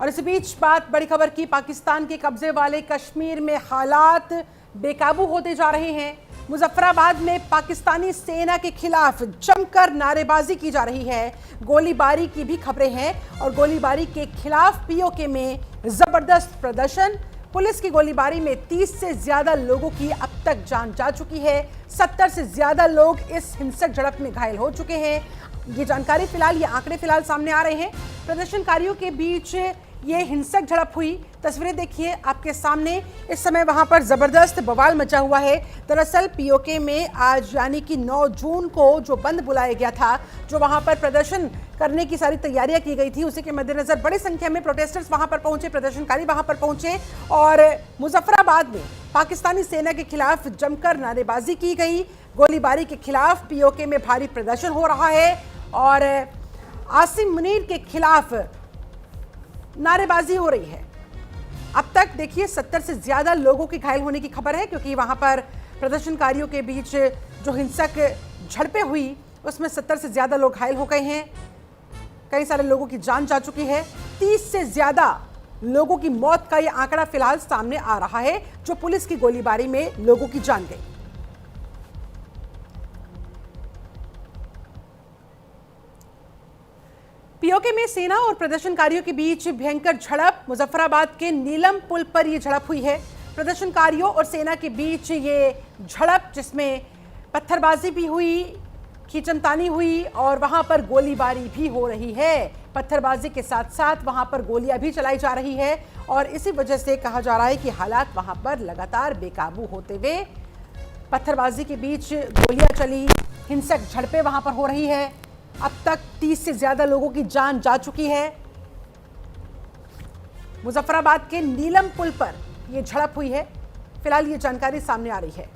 और इसी बीच बात बड़ी खबर की, पाकिस्तान के कब्जे वाले कश्मीर में हालात बेकाबू होते जा रहे हैं। मुजफ्फराबाद में पाकिस्तानी सेना के खिलाफ जमकर नारेबाजी की जा रही है। गोलीबारी की भी खबरें हैं और गोलीबारी के खिलाफ पीओके में जबरदस्त प्रदर्शन। पुलिस की गोलीबारी में 30 से ज्यादा लोगों की अब तक जान जा चुकी है। 70 से ज्यादा लोग इस हिंसक झड़प में घायल हो चुके हैं। ये जानकारी फिलहाल, ये आंकड़े फिलहाल सामने आ रहे हैं। प्रदर्शनकारियों के बीच ये हिंसक झड़प हुई, तस्वीरें देखिए आपके सामने। इस समय वहां पर जबरदस्त बवाल मचा हुआ है। दरअसल पीओके में आज यानी कि 9 जून को जो बंद बुलाया गया था, जो वहां पर प्रदर्शन करने की सारी तैयारियां की गई थी, उसी के मद्देनजर बड़ी संख्या में प्रोटेस्टर्स वहां पर पहुंचे, प्रदर्शनकारी वहां पर पहुंचे और मुजफ्फराबाद में पाकिस्तानी सेना के खिलाफ जमकर नारेबाजी की गई। गोलीबारी के खिलाफ पीओके में भारी प्रदर्शन हो रहा है और आसिम मुनीर के खिलाफ नारेबाजी हो रही है। अब तक देखिए 70 से ज्यादा लोगों के घायल होने की खबर है, क्योंकि वहां पर प्रदर्शनकारियों के बीच जो हिंसक झड़पें हुई उसमें 70 से ज्यादा लोग घायल हो गए हैं। कई सारे लोगों की जान जा चुकी है। 30 से ज्यादा लोगों की मौत का यह आंकड़ा फिलहाल सामने आ रहा है, जो पुलिस की गोलीबारी में लोगों की जान गई। पीओके में सेना और प्रदर्शनकारियों के बीच भयंकर झड़प। मुजफ्फराबाद के नीलम पुल पर यह झड़प हुई है। प्रदर्शनकारियों और सेना के बीच ये झड़प, जिसमें पत्थरबाजी भी हुई, खींचतानी हुई और वहां पर गोलीबारी भी हो रही है। पत्थरबाजी के साथ साथ वहां पर गोलियां भी चलाई जा रही है और इसी वजह से कहा जा रहा है कि हालात वहां पर लगातार बेकाबू होते हुए, पत्थरबाजी के बीच गोलियां चली, हिंसक झड़पें वहां पर हो रही है। अब तक 30 से ज्यादा लोगों की जान जा चुकी है। मुजफ्फराबाद के नीलम पुल पर यह झड़प हुई है। फिलहाल ये जानकारी सामने आ रही है।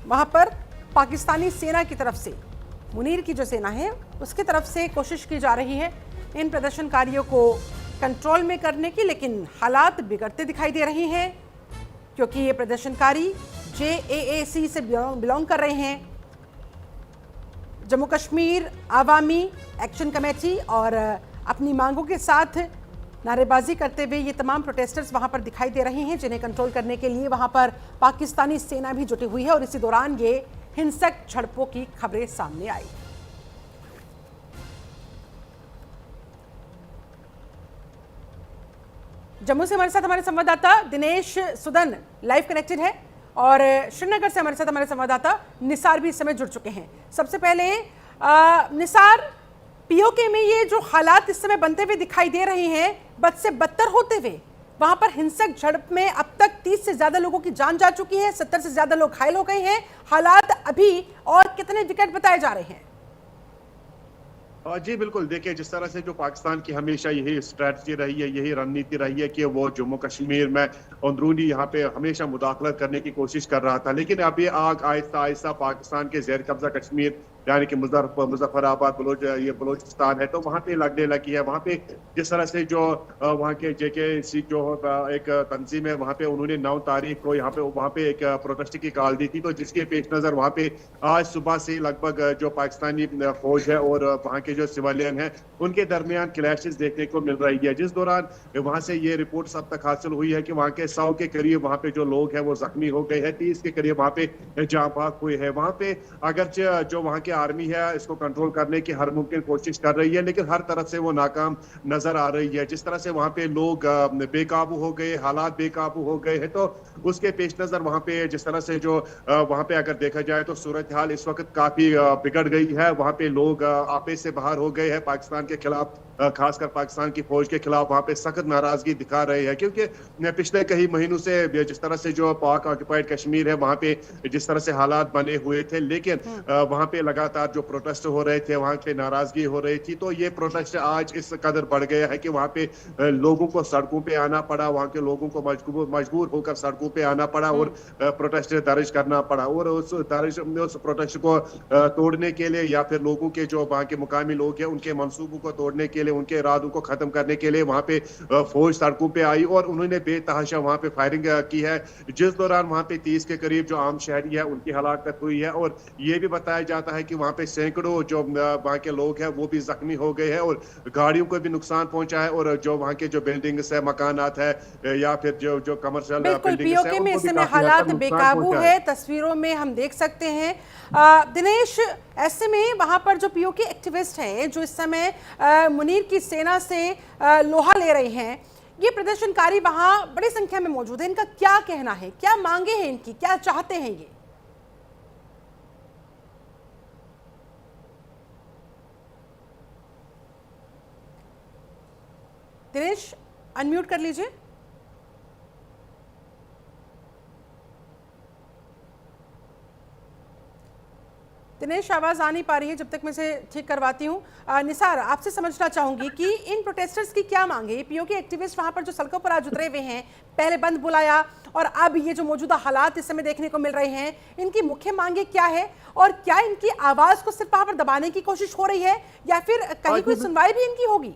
वहां पर पाकिस्तानी सेना की तरफ से, मुनीर की जो सेना है उसकी तरफ से कोशिश की जा रही है इन प्रदर्शनकारियों को कंट्रोल में करने की, लेकिन हालात बिगड़ते दिखाई दे रहे हैं, क्योंकि ये प्रदर्शनकारी JAAC से बिलोंग कर रहे हैं, जम्मू कश्मीर आवामी एक्शन कमेटी, और अपनी मांगों के साथ नारेबाजी करते हुए ये तमाम प्रोटेस्टर्स वहां पर दिखाई दे रहे हैं, जिन्हें कंट्रोल करने के लिए वहां पर पाकिस्तानी सेना भी जुटी हुई है। और इसी दौरान ये हिंसक झड़पों की खबरें सामने आई। जम्मू से हमारे साथ हमारे संवाददाता दिनेश सुदन लाइव कनेक्टेड है और श्रीनगर से हमारे साथ हमारे संवाददाता निसार भी इस समय जुड़ चुके हैं। सबसे पहले निसार, पीओके में ये जो हालात इस समय बनते हुए दिखाई दे रहे हैं, बद से बदतर होते हुए, वहां पर हिंसक झड़प में अब तक 30 से ज्यादा लोगों की जान जा चुकी है, 70 से ज्यादा लोग घायल हो गए हैं। हालात अभी और कितने विकट बताए जा रहे हैं? जी बिल्कुल, देखिए जिस तरह से जो पाकिस्तान की हमेशा यही स्ट्रैटेजी रही है, यही रणनीति रही है कि वो जम्मू कश्मीर में अंदरूनी यहाँ पे हमेशा मुदाखलत करने की कोशिश कर रहा था, लेकिन अब ये आग आहिस्ता आहिस्ता पाकिस्तान के जेर कब्जा कश्मीर यानी कि मुजफ्फराबाद ये बलोचिस्तान है, तो वहाँ पे लगने लगी है। वहाँ पे जिस तरह से जो वहाँ के JKC जो एक तंजीम है, वहाँ पे उन्होंने 9 तारीख को वहाँ पे एक प्रोटेस्ट की कॉल दी थी, तो जिसके पेश नज़र वहाँ पे आज सुबह से लगभग जो पाकिस्तानी फौज है और वहाँ के जो सिविलियन है उनके दरमियान क्लैशेस देखने को मिल रही है, जिस दौरान वहाँ से ये रिपोर्ट अब तक हासिल हुई है कि वहाँ के 100 के करीब वहाँ पे जो लोग हैं वो जख्मी हो गए हैं, 30 के करीब वहाँ पे जाँ भाग हुए हैं। वहाँ पे अगर जो वहाँ के आर्मी है इसको कंट्रोल करने की हर मुमकिन कोशिश कर रही है, लेकिन हर तरफ से वो नाकाम नजर आ रही है। जिस तरह से वहाँ पे लोग बेकाबू हो गए, हालात बेकाबू हो गए हैं, तो उसके पेश नजर वहाँ पे जिस तरह से जो वहाँ पे अगर देखा जाए तो सूरत हाल इस वक्त काफी बिगड़ गई है। वहाँ पे लोग आपे से बाहर हो गए हैं, पाकिस्तान के खिलाफ, खासकर पाकिस्तान की फौज के खिलाफ वहाँ पे सख्त नाराजगी दिखा रहे हैं, क्योंकि पिछले कई महीनों से जिस तरह से जो पाक ऑक्युपाइड कश्मीर है वहाँ पे जिस तरह से हालात बने हुए थे, लेकिन वहाँ पे लगातार जो प्रोटेस्ट हो रहे थे, वहाँ पे नाराजगी हो रही थी, तो ये प्रोटेस्ट आज इस कदर बढ़ गया है कि वहाँ पे लोगों को सड़कों पे आना पड़ा, वहाँ के लोगों को मजबूर होकर सड़कों पे आना पड़ा और प्रोटेस्ट दर्ज करना पड़ा। और उस प्रोटेस्ट को तोड़ने के लिए या फिर लोगों के जो वहाँ के मुकामी लोग हैं उनके मंसूबों को तोड़ने के लिए, उनके इरादों को खत्म करने के लिए वहाँ पे फौज सड़कों पे आई और उन्होंने बेतहाशा वहाँ पे फायरिंग की है, जिस दौरान वहाँ पे 30 के करीब जो आम शहरी है उनकी हलाकत हुई है। और ये भी बताया जाता है कि वहाँ पे सैकड़ों जो वहाँ के लोग हैं वो भी जख्मी हो गए हैं और गाड़ियों को भी नुकसान पहुंचा है, और जो वहाँ के जो बिल्डिंग्स है, मकानात है, या फिर जो जो कमर्शियल बिल्कुल बिल्डिंग्स है, पीओके में उनको इस भी समय काफी हद तक हालात नुकसान बेकाबू पहुंचा है, तस्वीरों में हम देख सकते हैं। दिनेश, ऐसे में वहां पर जो पीओके एक्टिविस्ट हैं जो इस समय मुनीर की सेना से लोहा ले रहे हैं, ये प्रदर्शनकारी वहां बड़ी संख्या में मौजूद है, इनका क्या कहना है, क्या मांगे हैं इनकी, क्या चाहते हैं ये? दिनेश, अनम्यूट कर लीजिए। दिनेश, आवाज आ नहीं पा रही है, जब तक मैं इसे ठीक करवाती हूँ। निसार, आपसे समझना चाहूंगी कि इन प्रोटेस्टर्स की क्या मांग है? पीओके एक्टिविस्ट वहां पर जो सड़कों पर आज उतरे हुए हैं, पहले बंद बुलाया और अब ये जो मौजूदा हालात इस समय देखने को मिल रहे हैं, इनकी मुख्य मांगे क्या है और क्या इनकी आवाज को सिर्फ वहां पर दबाने की कोशिश हो रही है या फिर कहीं कोई सुनवाई भी इनकी होगी?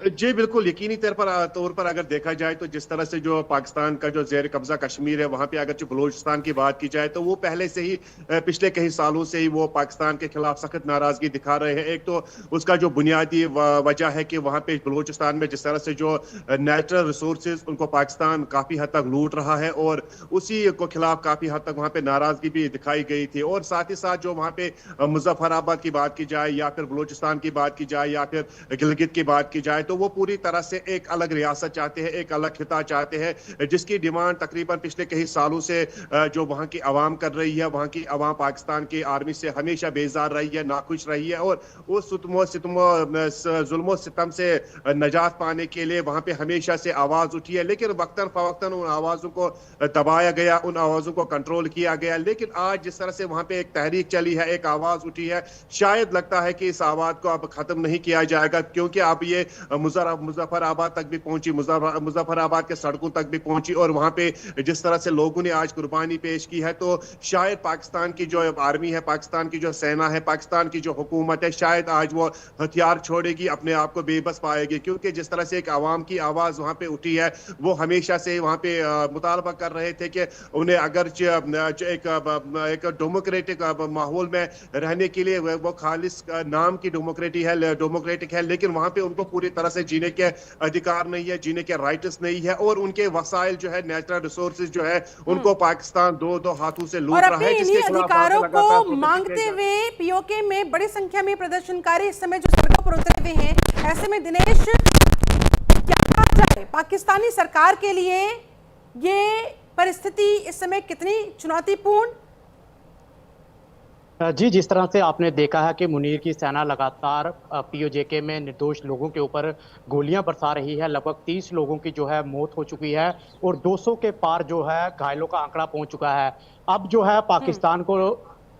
जी बिल्कुल, यकीनी तौर पर अगर देखा जाए तो जिस तरह से जो पाकिस्तान का जो जेर कब्जा कश्मीर है, वहां पे अगर जो बलूचिस्तान की बात की जाए तो वो पहले से ही पिछले कई सालों से ही वो पाकिस्तान के खिलाफ सख्त नाराजगी दिखा रहे हैं। एक तो उसका जो बुनियादी वजह है कि वहां पे बलूचिस्तान में जिस तरह से जो नेचुरल रिसोर्सेज उनको पाकिस्तान काफी हद तक लूट रहा है, और उसी को खिलाफ काफी हद तक वहां पे नाराजगी भी दिखाई गई थी। और साथ ही साथ जो वहां पे मुजफ्फराबाद की बात की जाए या फिर बलूचिस्तान की बात की जाए या फिर गिलगित की बात की जाए, तो वो पूरी तरह से एक अलग रियासत चाहते हैं, एक अलग खिता चाहते हैं, जिसकी डिमांड तकरीबन पिछले कई सालों से जो वहां की आवाम कर रही है। वहां की आवाम पाकिस्तान की आर्मी से हमेशा बेजार रही है, नाखुश रही है, और वो जुल्मो सितम से नजात पाने के लिए वहां पे हमेशा से आवाज उठी है। लेकिन वक्तन फवक्तन उन आवाजों को दबाया गया, उन आवाजों को कंट्रोल किया गया। लेकिन आज जिस तरह से वहां पे एक तहरीक चली है, एक आवाज उठी है, शायद लगता है कि इस आवाज को अब खत्म नहीं किया जाएगा, क्योंकि अब ये मुजफ्फराबाद तक भी पहुंची, मुजफ्फराबाद के सड़कों तक भी पहुंची, और वहां पे जिस तरह से लोगों ने आज कुर्बानी पेश की है, तो शायद पाकिस्तान की जो आर्मी है, पाकिस्तान की जो सेना है, पाकिस्तान की जो हुकूमत है, शायद आज वो हथियार छोड़ेगी, अपने आप को बेबस पाएगी। क्योंकि जिस तरह से एक आवाम की आवाज वहां पे उठी है, वो हमेशा से वहां पे मुतालबा कर रहे थे कि उन्हें अगर एक डेमोक्रेटिक माहौल में रहने के लिए वो खालिस नाम की डेमोक्रेटिक है, लेकिन वहां पे उनको पूरी तरह से जीने के अधिकार नहीं है, जीने के राइट्स नहीं है, और उनके वसाइल जो है, नेचुरल रिसोर्सेज जो है, उनको पाकिस्तान दो हाथों से लूट रहा है, जिसके अधिकारों को मांगते हुए पीओके में बड़ी संख्या में प्रदर्शनकारी इस समय जो सड़कों पर उतरे हुए हैं। ऐसे में दिनेश, क्या कहा जाए, पाकिस्तानी सरकार के लिए ये परिस्थिति इस समय कितनी चुनौतीपूर्ण? जी, जिस तरह से आपने देखा है कि मुनीर की सेना लगातार पीओजेके में निर्दोष लोगों के ऊपर गोलियां बरसा रही है। लगभग 30 लोगों की जो है मौत हो चुकी है और 200 के पार जो है घायलों का आंकड़ा पहुंच चुका है। अब जो है पाकिस्तान को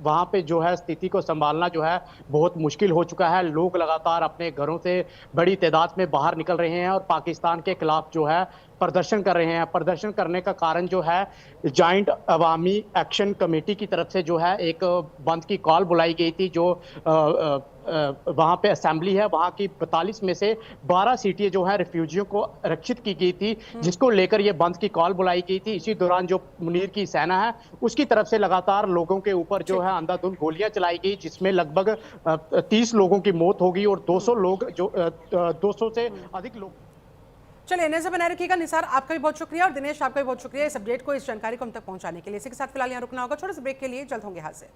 वहां पे जो है स्थिति को संभालना जो है बहुत मुश्किल हो चुका है। लोग लगातार अपने घरों से बड़ी तादाद में बाहर निकल रहे हैं और पाकिस्तान के खिलाफ जो है प्रदर्शन कर रहे हैं। प्रदर्शन करने का कारण जो है, जॉइंट अवामी एक्शन कमेटी की तरफ से जो है एक बंद की कॉल बुलाई गई थी। जो वहाँ पे असेंबली है, वहाँ की 45 में से 12 सीटें जो है रिफ्यूजियों को आरक्षित की गई थी, जिसको लेकर ये बंद की कॉल बुलाई गई थी। इसी दौरान जो मुनीर की सेना है उसकी तरफ से लगातार लोगों के ऊपर जो है अंधाधुंध गोलियां चलाई गई, जिसमें लगभग 30 लोगों की मौत होगी और 200 लोग जो 200 से अधिक लोग। चलिए, नजर बनाए रखिएगा। निसार, आपका भी बहुत शुक्रिया और दिनेश, आपका भी बहुत शुक्रिया इस अपडेट को, इस जानकारी को हम तक पहुंचाने के लिए। इसी के साथ फिलहाल यहाँ रुकना होगा, छोटे से ब्रेक के लिए, जल्द होंगे हाजिर।